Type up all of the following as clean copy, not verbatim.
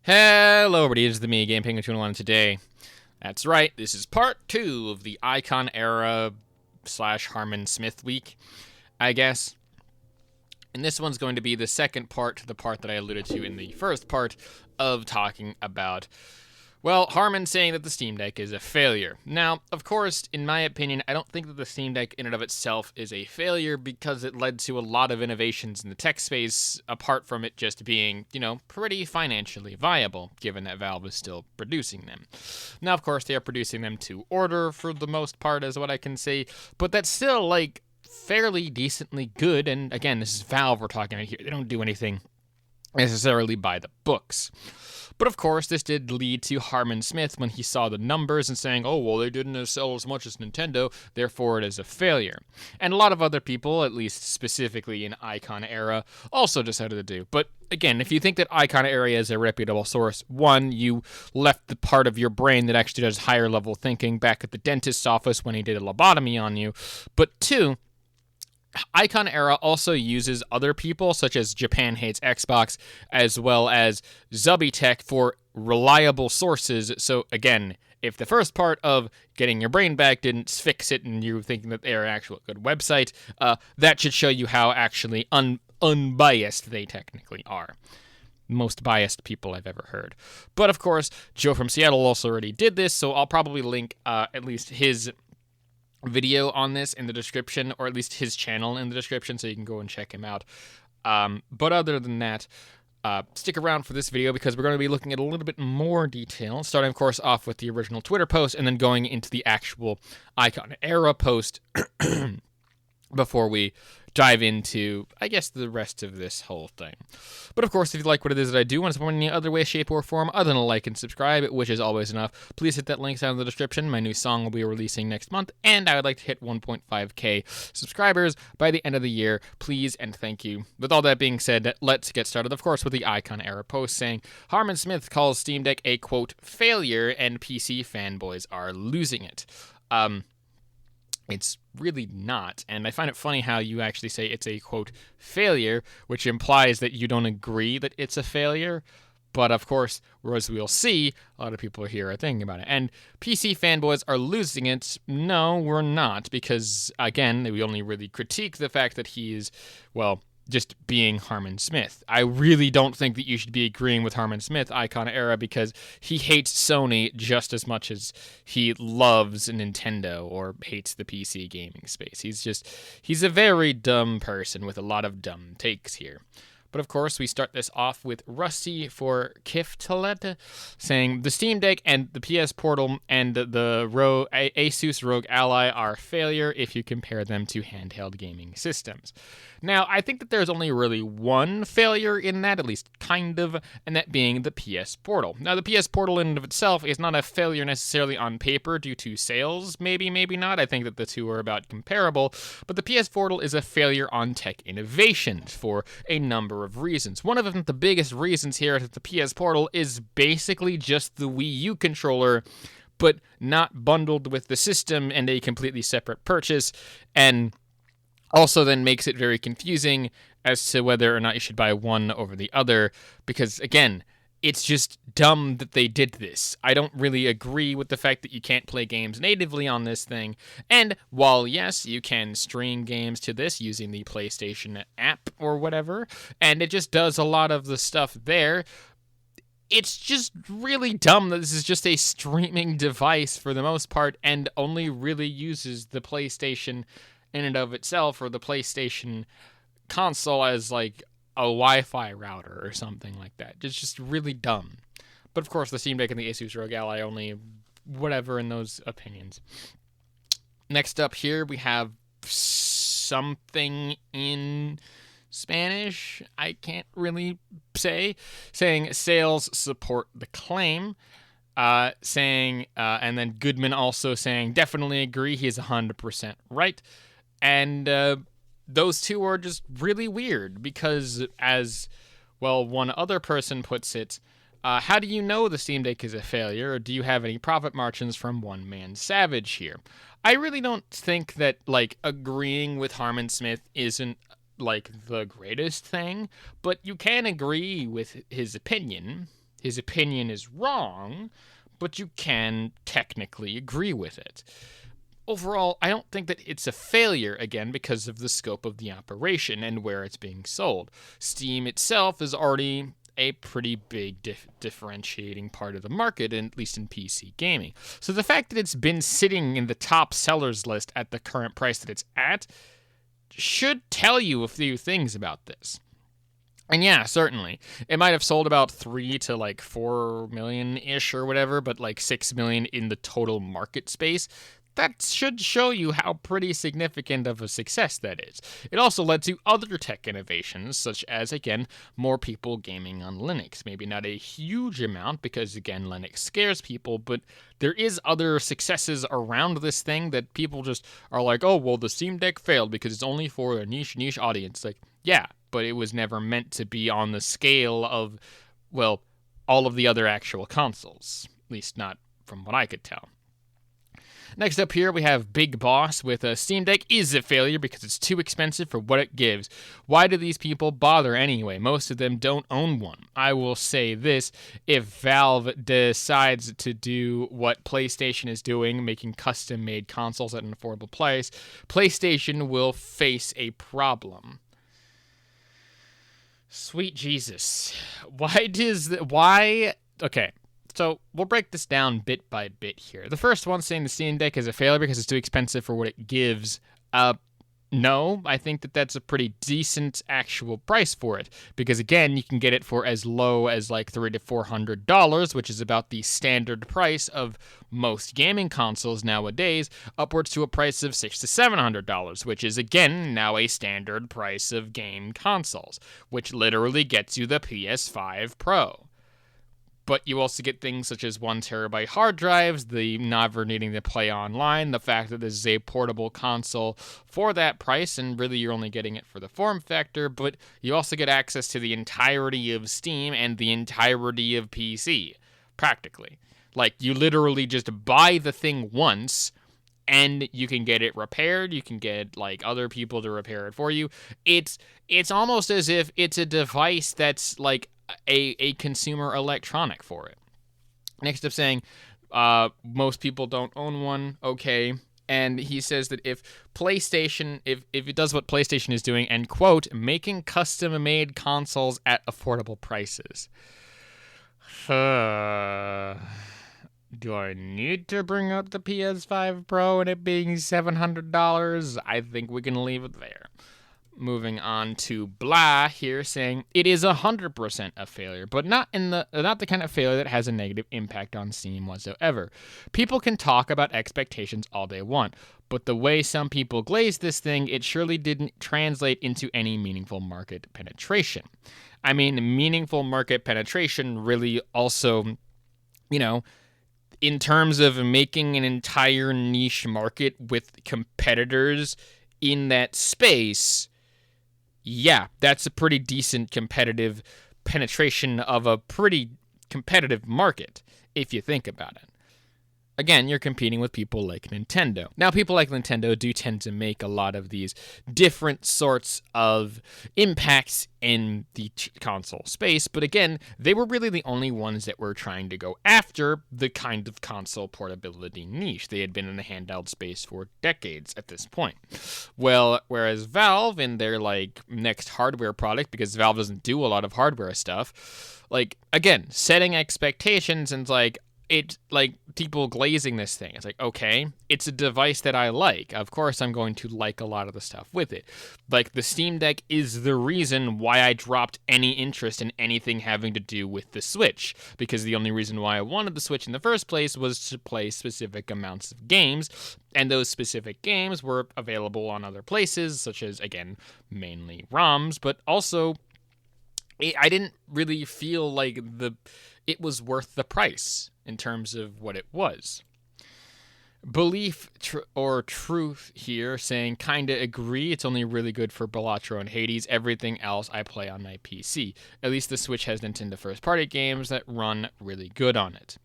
Hello everybody, it's the me, Game Penguin 201 today. That's right, this is part 2 of the Icon Era / Harman Smith week, I guess. And this one's going to be the second part to the part that I alluded to in the first part of talking about, well, Harman saying that the Steam Deck is a failure. Now, of course, in my opinion, I don't think that the Steam Deck in and of itself is a failure because it led to a lot of innovations in the tech space, apart from it just being, pretty financially viable, given that Valve is still producing them. Now, of course, they are producing them to order for the most part, is what I can say, but that's still, fairly decently good, and again, this is Valve we're talking about here. They don't do anything necessarily by the books. But of course, this did lead to Harman Smith when he saw the numbers and saying, oh, well, they didn't sell as much as Nintendo, therefore it is a failure. And a lot of other people, at least specifically in Icon Era, also decided to do. But again, if you think that Icon Era is a reputable source, one, you left the part of your brain that actually does higher level thinking back at the dentist's office when he did a lobotomy on you. But two, Icon Era also uses other people, such as Japan Hates Xbox, as well as Zubitech for reliable sources. So again, if the first part of getting your brain back didn't fix it and you're thinking that they're an actual good website, that should show you how actually unbiased they technically are. Most biased people I've ever heard. But of course, Joe from Seattle also already did this, so I'll probably link at least his video on this in the description, or at least his channel in the description, so you can go and check him out. But other than that, stick around for this video because we're going to be looking at a little bit more detail, starting of course off with the original Twitter post and then going into the actual Icon Era post before we dive into, I guess, the rest of this whole thing. But of course, if you like what it is that I do and support in any other way, shape, or form other than a like and subscribe, which is always enough, please hit that link down in the description. My new song will be releasing next month, and I would like to hit 1.5k subscribers by the end of the year. Please and thank you. With all that being said, let's get started, of course, with the Icon Era post saying, Harman Smith calls Steam Deck a, quote, failure, and PC fanboys are losing it. It's really not, and I find it funny how you actually say it's a, quote, failure, which implies that you don't agree that it's a failure, but of course, as we'll see, a lot of people here are thinking about it. And PC fanboys are losing it. No, we're not, because, again, we only really critique the fact that he is, well, just being Harman Smith. I really don't think that you should be agreeing with Harman Smith, Icon Era, because he hates Sony just as much as he loves Nintendo or hates the PC gaming space. He's a very dumb person with a lot of dumb takes here. But of course, we start this off with Rusty for Kiftalet saying, the Steam Deck and the PS Portal and the Asus ROG Ally are a failure if you compare them to handheld gaming systems. Now, I think that there's only really one failure in that, at least kind of, and that being the PS Portal. Now, the PS Portal in and of itself is not a failure necessarily on paper due to sales, maybe not. I think that the two are about comparable, but the PS Portal is a failure on tech innovation for a number of reasons. One of them, the biggest reasons here, is that the PS Portal is basically just the Wii U controller, but not bundled with the system and a completely separate purchase, and also then makes it very confusing as to whether or not you should buy one over the other, because, again, it's just dumb that they did this. I don't really agree with the fact that you can't play games natively on this thing, and while, yes, you can stream games to this using the PlayStation app or whatever, and it just does a lot of the stuff there, it's just really dumb that this is just a streaming device for the most part and only really uses the PlayStation in and of itself, or the PlayStation console as like a Wi-Fi router or something like that. It's just really dumb. But of course, the Steam Deck and the Asus ROG Ally only whatever in those opinions. Next up here, we have something in Spanish, I can't really say, saying sales support the claim. And then Goodman also saying, definitely agree, he's 100% right. And those two are just really weird because, as, well, one other person puts it, how do you know the Steam Deck is a failure, or do you have any profit margins from One Man Savage here? I really don't think that, agreeing with Harman Smith isn't, the greatest thing, but you can agree with his opinion. his opinion is wrong, but you can technically agree with it. Overall, I don't think that it's a failure, again, because of the scope of the operation and where it's being sold. Steam itself is already a pretty big differentiating part of the market, at least in PC gaming. So the fact that it's been sitting in the top sellers list at the current price that it's at should tell you a few things about this. And yeah, certainly. It might have sold about 3 to like 4 million-ish or whatever, but like 6 million in the total market space. That should show you how pretty significant of a success that is. It also led to other tech innovations, such as, again, more people gaming on Linux. Maybe not a huge amount, because, again, Linux scares people, but there is other successes around this thing that people just are like, oh, well, the Steam Deck failed because it's only for a niche audience. Like, yeah, but it was never meant to be on the scale of, well, all of the other actual consoles. At least not from what I could tell. Next up here, we have Big Boss with a Steam Deck is a failure because it's too expensive for what it gives. Why do these people bother anyway? Most of them don't own one. I will say this, if Valve decides to do what PlayStation is doing, making custom-made consoles at an affordable price, PlayStation will face a problem. Sweet Jesus. Okay. So we'll break this down bit by bit here. The first one saying the Steam Deck is a failure because it's too expensive for what it gives. No, I think that that's a pretty decent actual price for it. Because again, you can get it for as low as like $300 to $400, which is about the standard price of most gaming consoles nowadays, upwards to a price of $600 to $700, which is again now a standard price of game consoles, which literally gets you the PS5 Pro. But you also get things such as 1 terabyte hard drives, the never needing to play online, the fact that this is a portable console for that price, and really you're only getting it for the form factor, but you also get access to the entirety of Steam and the entirety of PC, practically. Like, you literally just buy the thing once, and you can get it repaired, you can get, like, other people to repair it for you. It's almost as if it's a device that's, like, a consumer electronic for it. Next up saying, most people don't own one, okay. And he says that if it does what PlayStation is doing, and quote, making custom-made consoles at affordable prices. Do I need to bring up the PS5 Pro and it being $700? I think we can leave it there. Moving on to Blah here saying it is 100% a failure, but not the kind of failure that has a negative impact on Steam whatsoever. People can talk about expectations all they want, but the way some people glaze this thing, it surely didn't translate into any meaningful market penetration. I mean, meaningful market penetration really also, in terms of making an entire niche market with competitors in that space, yeah, that's a pretty decent competitive penetration of a pretty competitive market, if you think about it. Again, you're competing with people like Nintendo. Now, people like Nintendo do tend to make a lot of these different sorts of impacts in the console space, but again, they were really the only ones that were trying to go after the kind of console portability niche. They had been in the handheld space for decades at this point. Well, whereas Valve, in their, next hardware product, because Valve doesn't do a lot of hardware stuff, again, setting expectations and, it's people glazing this thing. It's okay, it's a device that I like. Of course, I'm going to like a lot of the stuff with it. The Steam Deck is the reason why I dropped any interest in anything having to do with the Switch, because the only reason why I wanted the Switch in the first place was to play specific amounts of games, and those specific games were available on other places, such as, again, mainly ROMs, but also I didn't really feel like it was worth the price in terms of what it was. Belief or Truth here saying, kinda agree, it's only really good for Balatro and Hades. Everything else I play on my PC. At least the Switch has Nintendo first-party games that run really good on it.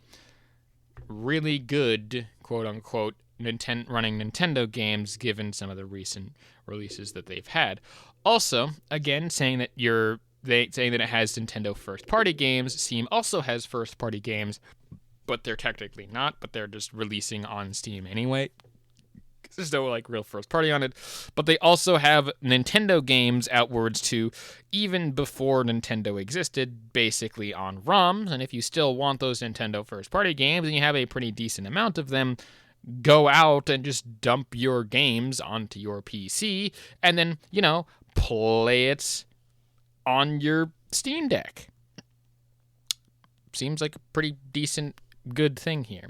Really good, quote-unquote, running Nintendo games given some of the recent releases that they've had. Also, again, saying that you're saying that it has Nintendo first-party games. Steam also has first-party games, but they're technically not, but they're just releasing on Steam anyway. There's no like real first party on it, but they also have Nintendo games outwards to even before Nintendo existed, basically on ROMs. And if you still want those Nintendo first party games and you have a pretty decent amount of them, go out and just dump your games onto your PC and then, play it on your Steam Deck. Seems like a pretty decent, good thing here.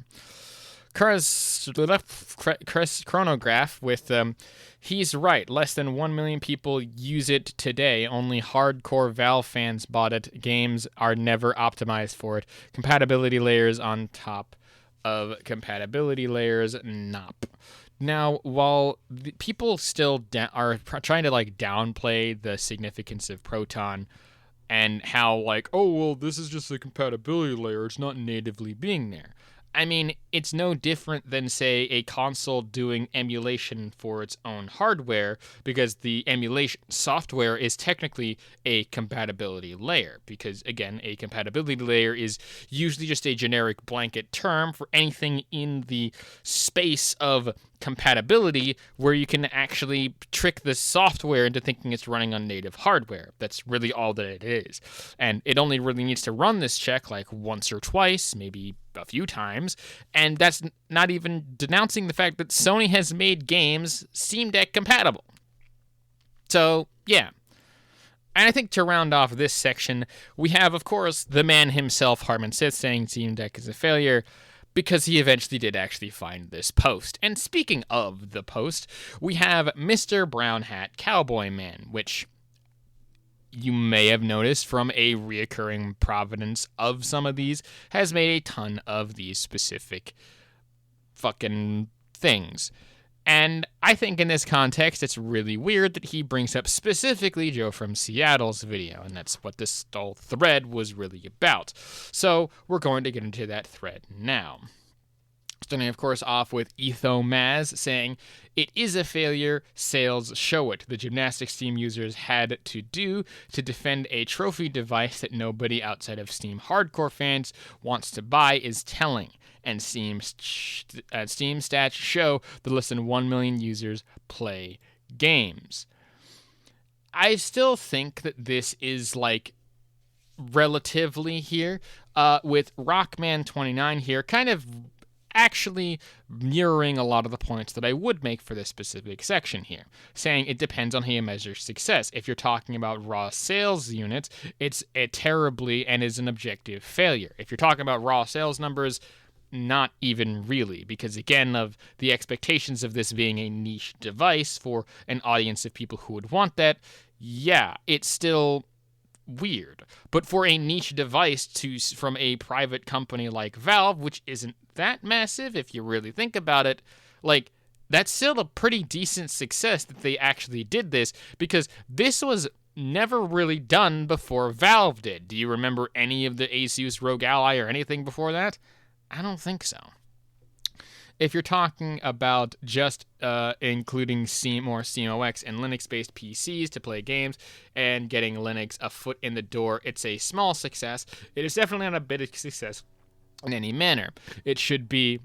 Chronograph with, he's right, less than 1 million people use it today. Only hardcore Valve fans bought it. Games are never optimized for it. Compatibility layers on top of compatibility layers, nop. Now, while people still are trying to like downplay the significance of Proton and how like, oh, well, this is just a compatibility layer, it's not natively being there. I mean, it's no different than, say, a console doing emulation for its own hardware, because the emulation software is technically a compatibility layer. Because, again, a compatibility layer is usually just a generic blanket term for anything in the space of compatibility where you can actually trick the software into thinking it's running on native hardware. That's really all that it is. And it only really needs to run this check like once or twice, maybe a few times, and that's not even denouncing the fact that Sony has made games Steam Deck compatible. So, yeah. And I think to round off this section, we have, of course, the man himself, Harman saying Steam Deck is a failure, because he eventually did actually find this post. And speaking of the post, we have Mr. Brown Hat Cowboy Man, which you may have noticed from a reoccurring provenance of some of these, has made a ton of these specific fucking things. And I think in this context, it's really weird that he brings up specifically Joe from Seattle's video, and that's what this whole thread was really about. So we're going to get into that thread now. Starting, of course, off with Ethomaz saying, "It is a failure, sales show it. The gymnastics Steam users had to do to defend a trophy device that nobody outside of Steam hardcore fans wants to buy is telling. And Steam stats show that less than 1 million users play games." I still think that this is like relatively here, with Rockman29 here kind of actually mirroring a lot of the points that I would make for this specific section here, saying it depends on how you measure success. If you're talking about raw sales units, it's a terribly and is an objective failure. If you're talking about raw sales numbers, not even really, because again, of the expectations of this being a niche device for an audience of people who would want that, yeah, it's still weird. But for a niche device from a private company like Valve, which isn't that massive if you really think about it, like, that's still a pretty decent success that they actually did this, because this was never really done before Valve did. Do you remember any of the Asus Rogue Ally or anything before that? I don't think so. If you're talking about just including more SteamOS and Linux-based PCs to play games and getting Linux a foot in the door, it's a small success. It is definitely not a big success in any manner. It should be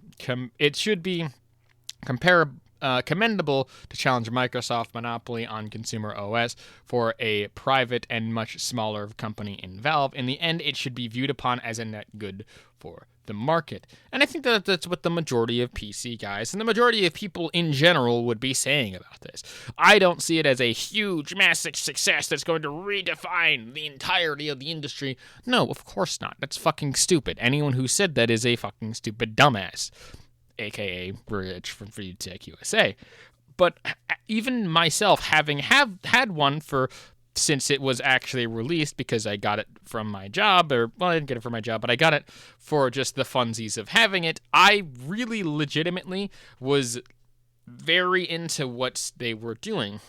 commendable to challenge Microsoft monopoly on consumer OS for a private and much smaller company in Valve. In the end, it should be viewed upon as a net good for the market. And I think that that's what the majority of PC guys and the majority of people in general would be saying about this. I don't see it as a huge, massive success that's going to redefine the entirety of the industry. No, of course not. That's fucking stupid. Anyone who said that is a fucking stupid dumbass, aka Rich from Free Tech USA. But even myself, having had one since it was actually released, because I got it from my job, I didn't get it from my job, but I got it for just the funsies of having it, I really legitimately was very into what they were doing.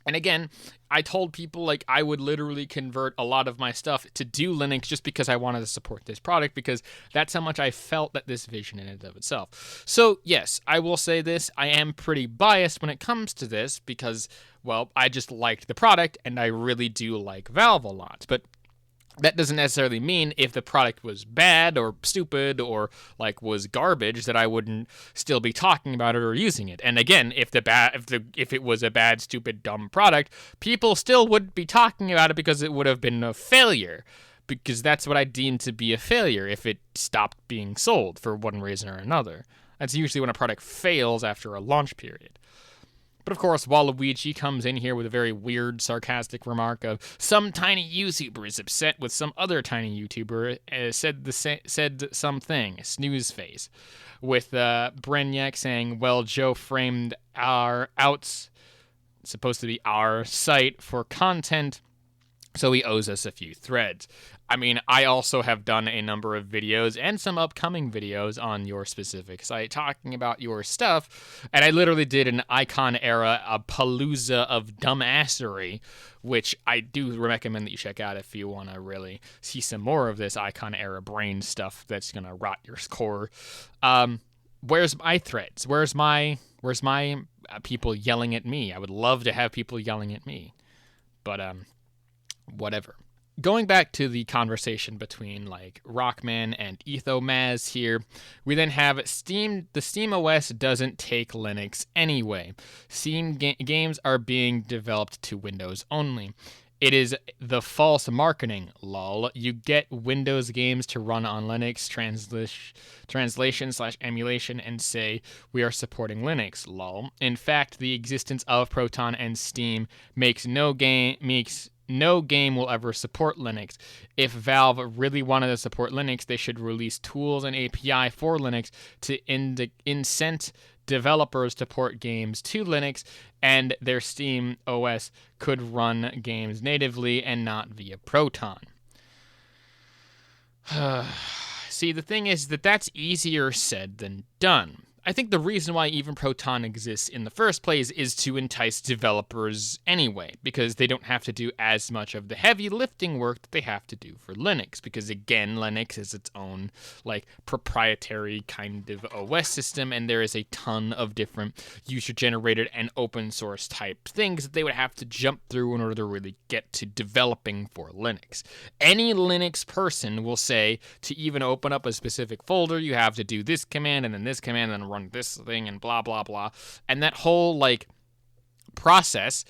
And again, I told people like I would literally convert a lot of my stuff to do Linux just because I wanted to support this product, because that's how much I felt that this vision in and of itself. So yes, I will say this, I am pretty biased when it comes to this because, well, I just liked the product and I really do like Valve a lot. But that doesn't necessarily mean if the product was bad or stupid or like was garbage that I wouldn't still be talking about it or using it. And again, if it was a bad, stupid, dumb product, people still would be talking about it because it would have been a failure. Because that's what I deem to be a failure if it stopped being sold for one reason or another. That's usually when a product fails after a launch period. But of course, Waluigi comes in here with a very weird, sarcastic remark of some tiny YouTuber is upset with some other tiny YouTuber said something, snooze face, with Brainiac saying, "Well, Joe framed our outs, supposed to be our site for content, so he owes us a few threads." I mean, I also have done a number of videos and some upcoming videos on your specific site talking about your stuff, and I literally did an Icon era, a palooza of dumbassery, which I do recommend that you check out if you want to really see some more of this Icon era brain stuff that's going to rot your core. Where's my threads? Where's my people yelling at me? I would love to have people yelling at me, but whatever. Going back to the conversation between like Rockman and Ethomaz here, we then have Steam. The Steam OS doesn't take Linux anyway. Steam games are being developed to Windows only. It is the false marketing, lol. You get Windows games to run on Linux, translation/emulation, and say, we are supporting Linux, lol. In fact, the existence of Proton and Steam makes no game will ever support Linux. If Valve really wanted to support Linux, they should release tools and API for Linux to incent developers to port games to Linux, and their Steam OS could run games natively and not via Proton. See, the thing is that that's easier said than done. I think the reason why even Proton exists in the first place is to entice developers anyway, because they don't have to do as much of the heavy lifting work that they have to do for Linux, because again, Linux is its own like proprietary kind of OS system, and there is a ton of different user-generated and open source type things that they would have to jump through in order to really get to developing for Linux. Any Linux person will say to even open up a specific folder, you have to do this command and then this command and then run this thing and blah blah blah, and that whole like process,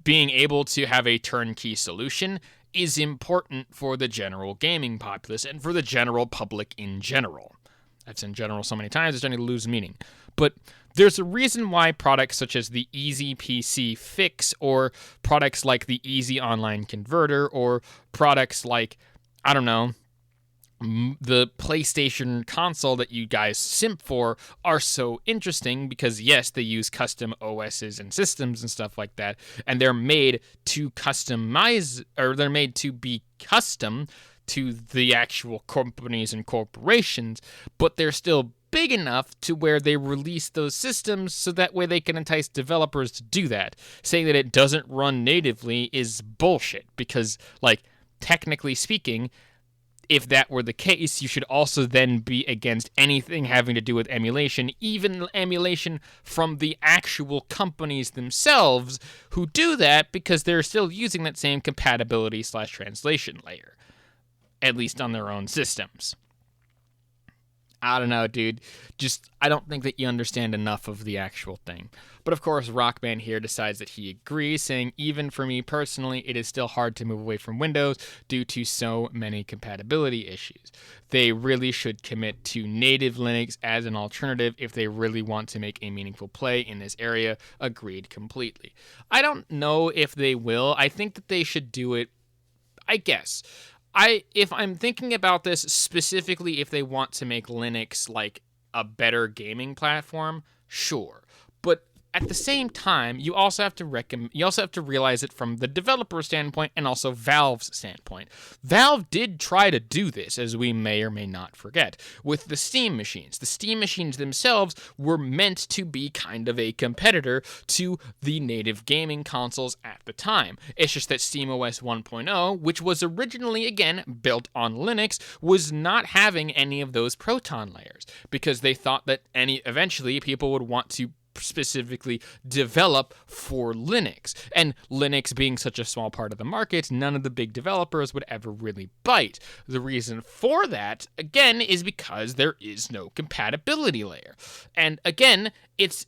being able to have a turnkey solution, is important for the general gaming populace and for the general public in general. I've said general so many times it's starting to lose meaning, but there's a reason why products such as the Easy PC Fix, or products like the Easy Online Converter, or products like, I don't know, the PlayStation console that you guys simp for are so interesting, because yes, they use custom OSs and systems and stuff like that, and they're made to customize, or they're made to be custom to the actual companies and corporations, but they're still big enough to where they release those systems so that way they can entice developers to do that. Saying that it doesn't run natively is bullshit, because like technically speaking, if that were the case, you should also then be against anything having to do with emulation, even emulation from the actual companies themselves who do that, because they're still using that same compatibility/translation layer, at least on their own systems. I don't know, dude. I don't think that you understand enough of the actual thing. But of course, Rockman here decides that he agrees, saying, even for me personally, it is still hard to move away from Windows due to so many compatibility issues. They really should commit to native Linux as an alternative if they really want to make a meaningful play in this area. Agreed completely. I don't know if they will. I think that they should do it, I guess. If I'm thinking about this specifically, if they want to make Linux like a better gaming platform, sure. But at the same time, you also have to realize it from the developer standpoint and also Valve's standpoint. Valve did try to do this, as we may or may not forget, with the Steam machines. The Steam machines themselves were meant to be kind of a competitor to the native gaming consoles at the time. It's just that SteamOS 1.0, which was originally, again, built on Linux, was not having any of those Proton layers, because they thought that eventually people would want to specifically develop for Linux. And Linux being such a small part of the market, none of the big developers would ever really bite. The reason for that, again, is because there is no compatibility layer. And again, it's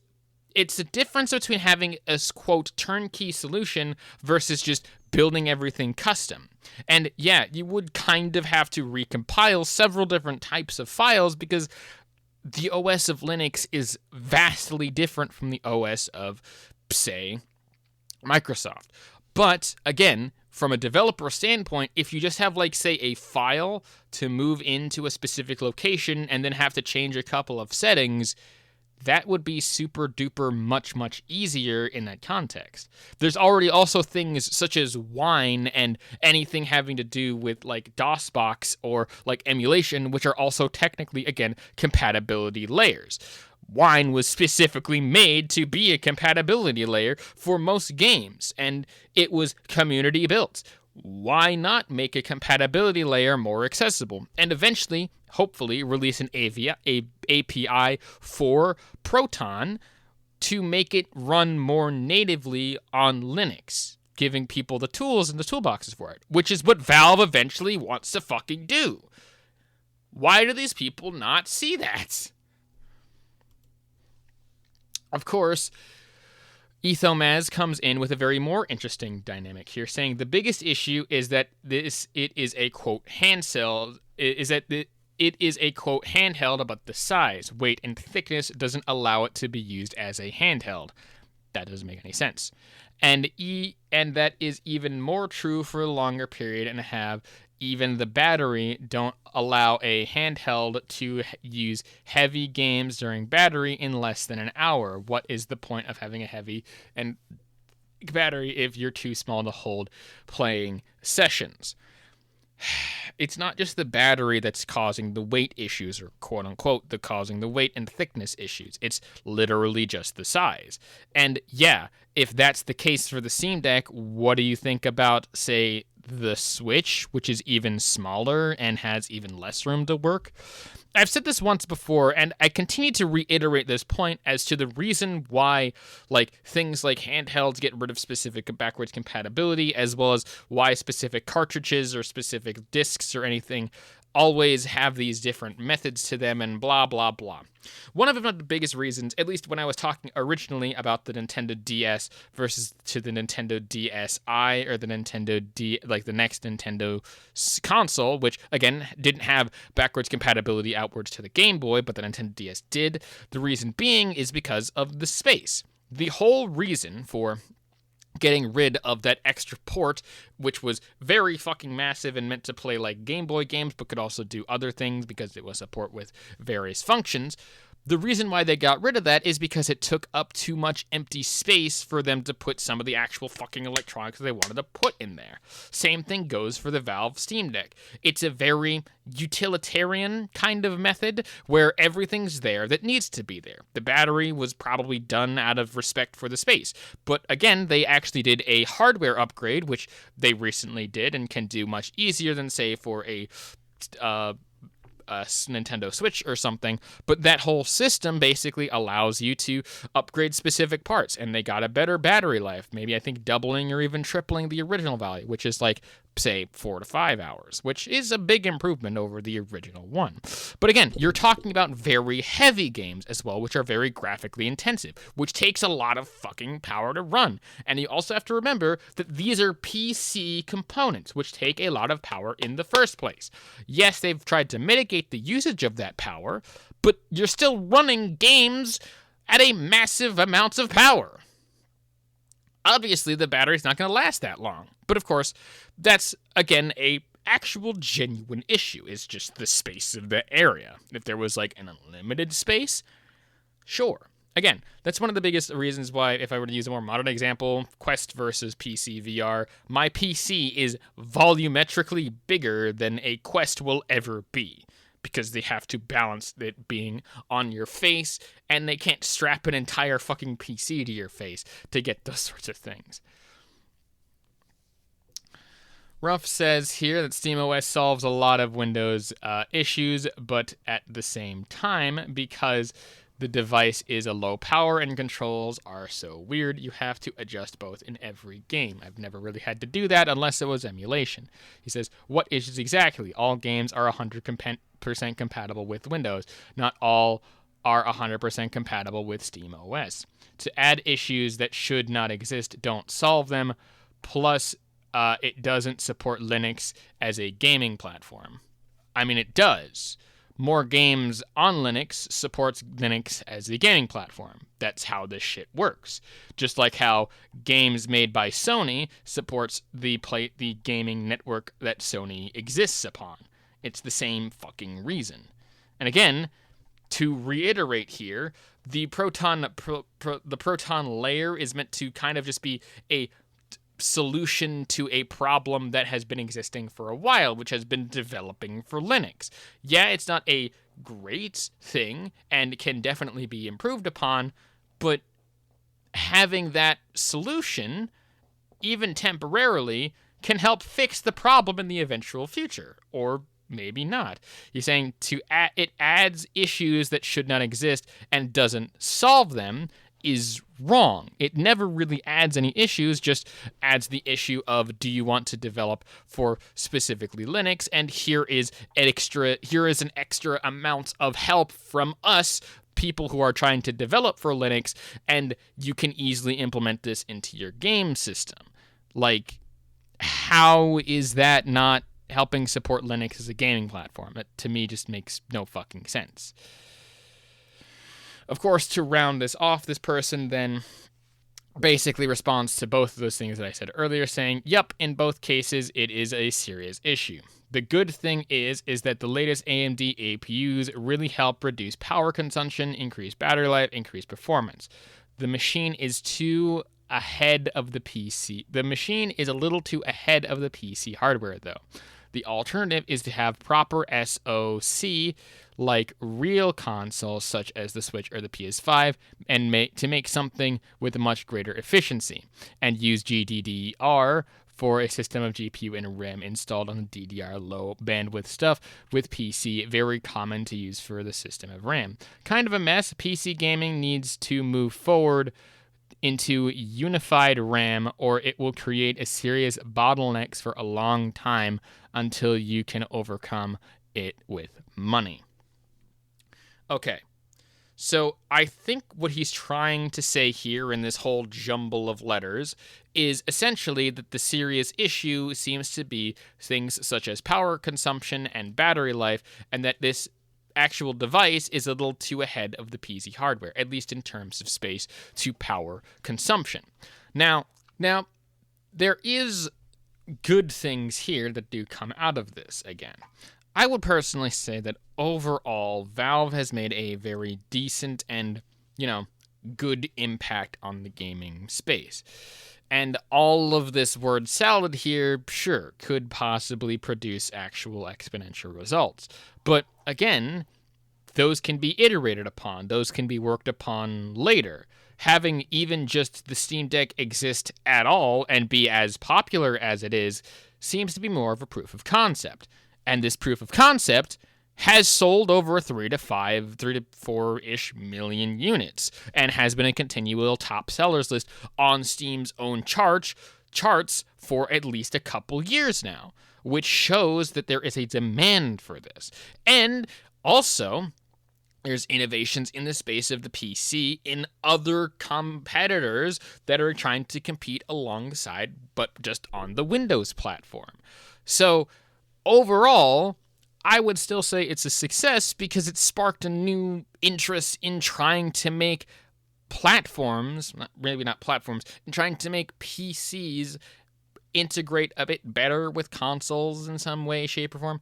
a difference between having a, quote, turnkey solution versus just building everything custom. And yeah, you would kind of have to recompile several different types of files because the OS of Linux is vastly different from the OS of, say, Microsoft. But, again, from a developer standpoint, if you just have, like, say, a file to move into a specific location and then have to change a couple of settings, that would be super duper much easier in that context. There's already also things such as Wine and anything having to do with like DOSBox or like emulation, which are also technically, again, compatibility layers. Wine was specifically made to be a compatibility layer for most games, and it was community built. Why not make a compatibility layer more accessible? And eventually, hopefully, release an API for Proton to make it run more natively on Linux, giving people the tools and the toolboxes for it, which is what Valve eventually wants to fucking do. Why do these people not see that? Of course, Ethomaz comes in with a very more interesting dynamic here, saying the biggest issue is that it is a quote handheld, but the size, weight, and thickness doesn't allow it to be used as a handheld. That doesn't make any sense. And that is even more true for a longer period and have even the battery don't allow a handheld to use heavy games during battery in less than an hour. What is the point of having a heavy and battery if you're too small to hold playing sessions? It's not just the battery that's causing the weight issues, or quote unquote, causing the weight and thickness issues. It's literally just the size. And yeah, if that's the case for the Steam Deck, what do you think about, say, the Switch, which is even smaller and has even less room to work? I've said this once before, and I continue to reiterate this point as to the reason why, like, things like handhelds get rid of specific backwards compatibility, as well as why specific cartridges or specific discs or anything always have these different methods to them and blah, blah, blah. One of, if not the biggest reasons, at least when I was talking originally about the Nintendo DS versus to the Nintendo DSi or the the next Nintendo console, which again didn't have backwards compatibility outwards to the Game Boy, but the Nintendo DS did. The reason being is because of the space. The whole reason for getting rid of that extra port, which was very fucking massive and meant to play like Game Boy games, but could also do other things because it was a port with various functions. The reason why they got rid of that is because it took up too much empty space for them to put some of the actual fucking electronics they wanted to put in there. Same thing goes for the Valve Steam Deck. It's a very utilitarian kind of method where everything's there that needs to be there. The battery was probably done out of respect for the space. But again, they actually did a hardware upgrade, which they recently did and can do much easier than, say, for a Nintendo Switch or something, but that whole system basically allows you to upgrade specific parts, and they got a better battery life, maybe I think doubling or even tripling the original value, which is like, say, 4 to 5 hours, which is a big improvement over the original one. But again, you're talking about very heavy games as well, which are very graphically intensive, which takes a lot of fucking power to run. And you also have to remember that these are PC components, which take a lot of power in the first place. Yes, they've tried to mitigate the usage of that power, but you're still running games at a massive amounts of power. Obviously, the battery's not going to last that long. But of course, that's, again, a actual genuine issue. It's just the space of the area. If there was, like, an unlimited space, sure. Again, that's one of the biggest reasons why, if I were to use a more modern example, Quest versus PC VR, my PC is volumetrically bigger than a Quest will ever be. Because they have to balance it being on your face, and they can't strap an entire fucking PC to your face to get those sorts of things. Ruff says here that SteamOS solves a lot of Windows issues, but at the same time, because the device is a low power and controls are so weird, you have to adjust both in every game. I've never really had to do that unless it was emulation. He says, what issues exactly? All games are 100% compatible with Windows. Not all are 100% compatible with SteamOS. To add issues that should not exist, don't solve them. Plus, it doesn't support Linux as a gaming platform. I mean, it does. More games on Linux supports Linux as a gaming platform. That's how this shit works. Just like how games made by Sony supports the gaming network that Sony exists upon. It's the same fucking reason. And again, to reiterate here, the Proton layer is meant to kind of just be a solution to a problem that has been existing for a while, which has been developing for Linux. Yeah, it's not a great thing and can definitely be improved upon, but having that solution, even temporarily, can help fix the problem in the eventual future, or maybe not. He's saying it adds issues that should not exist and doesn't solve them is wrong. It never really adds any issues, just adds the issue of, do you want to develop for specifically Linux? And here is an extra amount of help from us, people who are trying to develop for Linux, and you can easily implement this into your game system. Like, how is that not helping support Linux as a gaming platform? That, to me, just makes no fucking sense. Of course, to round this off, this person then basically responds to both of those things that I said earlier, saying, yep, in both cases, it is a serious issue. The good thing is that the latest AMD APUs really help reduce power consumption, increase battery life, increase performance. The machine is too ahead of the PC. The machine is a little too ahead of the PC hardware, though. The alternative is to have proper SoC like real consoles such as the Switch or the PS5 and to make something with a much greater efficiency, and use GDDR for a system of GPU and RAM installed on the DDR low bandwidth stuff with PC, very common to use for the system of RAM. Kind of a mess. PC gaming needs to move forward into unified RAM, or it will create a serious bottlenecks for a long time until you can overcome it with money. Okay, so I think what he's trying to say here in this whole jumble of letters is essentially that the serious issue seems to be things such as power consumption and battery life, and that this actual device is a little too ahead of the PC hardware, at least in terms of space to power consumption. Now, there is good things here that do come out of this again. I would personally say that overall, Valve has made a very decent and, good impact on the gaming space. And all of this word salad here, sure, could possibly produce actual exponential results. But again, those can be iterated upon. Those can be worked upon later. Having even just the Steam Deck exist at all and be as popular as it is seems to be more of a proof of concept. And this proof of concept has sold over 3 to 4-ish million units and has been a continual top sellers list on Steam's own charts for at least a couple years now, which shows that there is a demand for this. And also, there's innovations in the space of the PC in other competitors that are trying to compete alongside, but just on the Windows platform. So, overall, I would still say it's a success because it sparked a new interest in trying to make platforms, in trying to make PCs integrate a bit better with consoles in some way, shape, or form.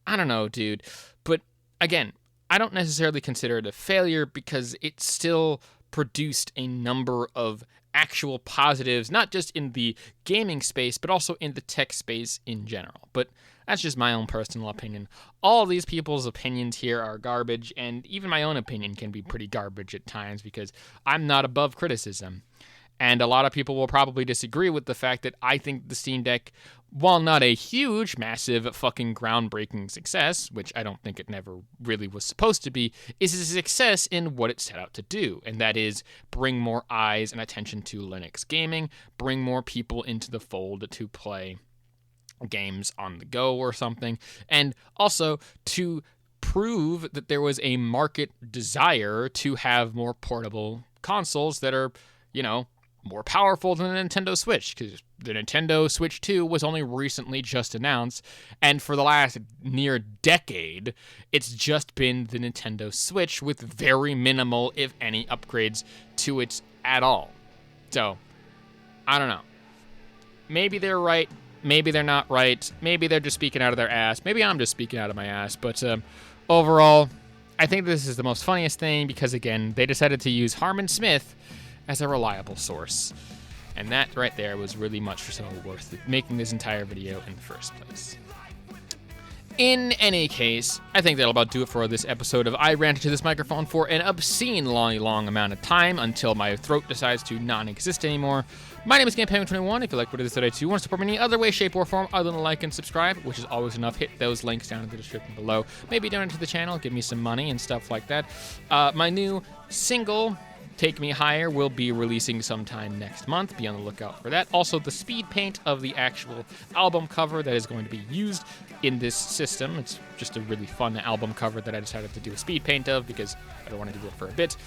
I don't know, dude. But again, I don't necessarily consider it a failure because it still produced a number of actual positives, not just in the gaming space, but also in the tech space in general. But that's just my own personal opinion. All of these people's opinions here are garbage, and even my own opinion can be pretty garbage at times because I'm not above criticism. And a lot of people will probably disagree with the fact that I think the Steam Deck, while not a huge, massive, fucking groundbreaking success, which I don't think it never really was supposed to be, is a success in what it set out to do. And that is bring more eyes and attention to Linux gaming, bring more people into the fold to play games on the go or something, and also to prove that there was a market desire to have more portable consoles that are, more powerful than the Nintendo Switch, because the Nintendo Switch 2 was only recently just announced, and for the last near decade, it's just been the Nintendo Switch with very minimal, if any, upgrades to it at all. So, I don't know. Maybe they're right, maybe they're not right, maybe they're just speaking out of their ass, maybe I'm just speaking out of my ass, but overall, I think this is the most funniest thing, because again, they decided to use Harman Smith as a reliable source. And that right there was really much so worth making this entire video in the first place. In any case, I think that'll about do it for this episode of I Ranted to This Microphone for an obscenely long amount of time until my throat decides to non-exist anymore. My name is GamePenguin21. If you like what it is that I do, want to support me in any other way, shape, or form other than like and subscribe, which is always enough, hit those links down in the description below. Maybe donate to the channel, give me some money and stuff like that. My new single, Take Me Higher, will be releasing sometime next month. Be on the lookout for that. Also, the speed paint of the actual album cover that is going to be used in this system. It's just a really fun album cover that I decided to do a speed paint of because I don't want to do it for a bit.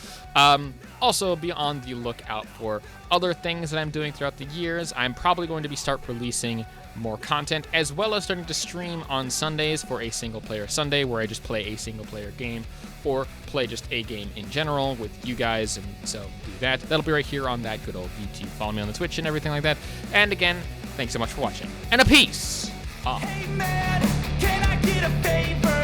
Also, be on the lookout for other things that I'm doing throughout the years. I'm probably going to start releasing more content, as well as starting to stream on Sundays for a single-player Sunday, where I just play a single-player game, or play just a game in general with you guys, and so do that. That'll be right here on that good old YouTube. Follow me on the Twitch and everything like that. And again, thanks so much for watching, and a peace! Hey man, can I get a favor?